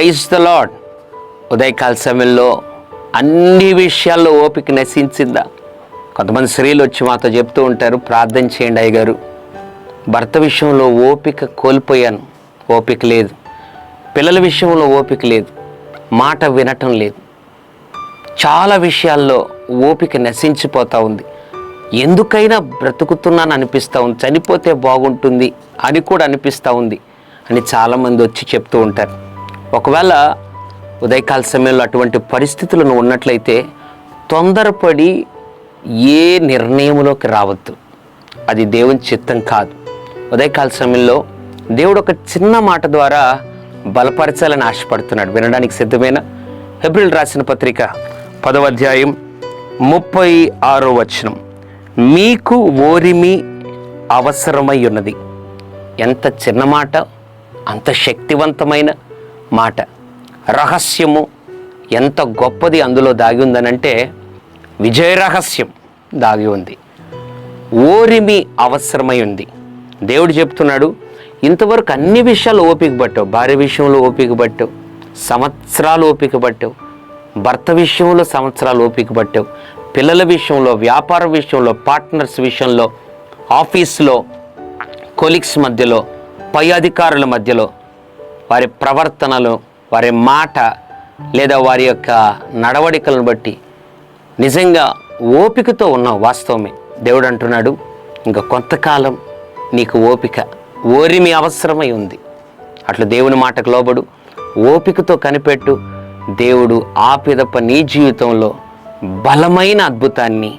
Praise the lord. ఉదయకాల సమయంలో అన్ని విషయాల్లో ఓపిక నశించిందా? కొంతమంది స్త్రీలు వచ్చి మాతో చెప్తూ ఉంటారు, ప్రార్థన చేయండి అయ్యగారు, భర్త విషయంలో ఓపిక కోల్పోయాను, ఓపిక లేదు. పిల్లల విషయంలో ఓపిక లేదు, మాట వినటం లేదు. చాలా విషయాల్లో ఓపిక నశించిపోతూ ఉంది. ఎందుకైనా బ్రతుకుతున్నాను అనిపిస్తూ ఉంది, చనిపోతే బాగుంటుంది అని కూడా అనిపిస్తూ ఉంది అని చాలామంది వచ్చి చెప్తూ ఉంటారు. ఒకవేళ ఉదయకాల సమయంలో అటువంటి పరిస్థితులను ఉన్నట్లయితే తొందరపడి ఏ నిర్ణయంలోకి రావద్దు. అది దేవుని చిత్తం కాదు. ఉదయకాల సమయంలో దేవుడు ఒక చిన్న మాట ద్వారా బలపరచాలని ఆశపడుతున్నాడు. వినడానికి సిద్ధమైన హెబ్రీయులకు రాసిన పత్రిక 10వ అధ్యాయం 36వ వచనం, మీకు ఓరిమి అవసరమై ఉన్నది. ఎంత చిన్న మాట, అంత శక్తివంతమైన మాట. రహస్యము ఎంత గొప్పది అందులో దాగి ఉందనంటే విజయ రహస్యం దాగి ఉంది. ఓరిమి అవసరమై ఉంది. దేవుడు చెప్తున్నాడు, ఇంతవరకు అన్ని విషయాలు ఓపిక పట్టావు, భార్య విషయంలో ఓపిక పట్టావు, సంవత్సరాలు ఓపిక పట్టావు, భర్త విషయంలో సంవత్సరాలు ఓపిక పట్టావు, పిల్లల విషయంలో, వ్యాపార విషయంలో, పార్ట్నర్స్ విషయంలో, ఆఫీస్లో, కొలీగ్స్ మధ్యలో, పై అధికారుల మధ్యలో, వారి ప్రవర్తనలు, వారి మాట లేదా వారి యొక్క నడవడికలను బట్టి నిజంగా ఓపికతో ఉన్నావు. వాస్తవమే. దేవుడు అంటున్నాడు, ఇంకా కొంతకాలం నీకు ఓరిమి అవసరమై ఉంది. అట్లా దేవుని మాటకు లోబడు, ఓపికతో కనిపెట్టు. దేవుడు ఆపిదప్ప నీ జీవితంలో బలమైన అద్భుతాన్ని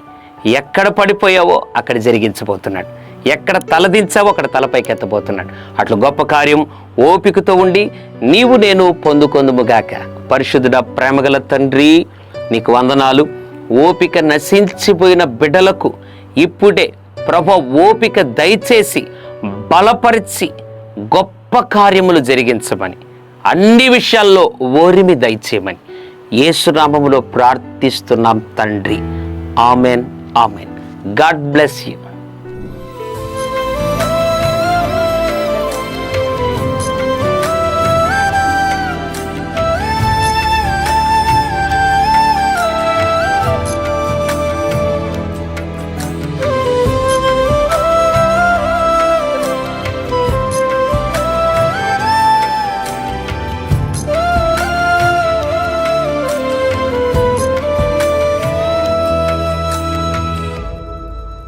ఎక్కడ పడిపోయావో అక్కడ జరిగించబోతున్నాడు. ఎక్కడ తలదించావో అక్కడ తలపైకి ఎత్తబోతున్నాడు. అట్లా గొప్ప కార్యం ఓపికతో ఉండి నీవు నేను పొందుకొందుముగాక. పరిశుద్ధుడ, ప్రేమగల తండ్రి, నీకు వందనాలు. ఓపిక నశించిపోయిన బిడ్డలకు ఇప్పుడే ప్రభువా ఓపిక దయచేసి బలపరిచి గొప్ప కార్యములు జరిగించమని, అన్ని విషయాల్లో ఓరిమి దయచేయమని యేసు నామములో ప్రార్థిస్తున్నాం తండ్రి. Amen, amen. God bless you.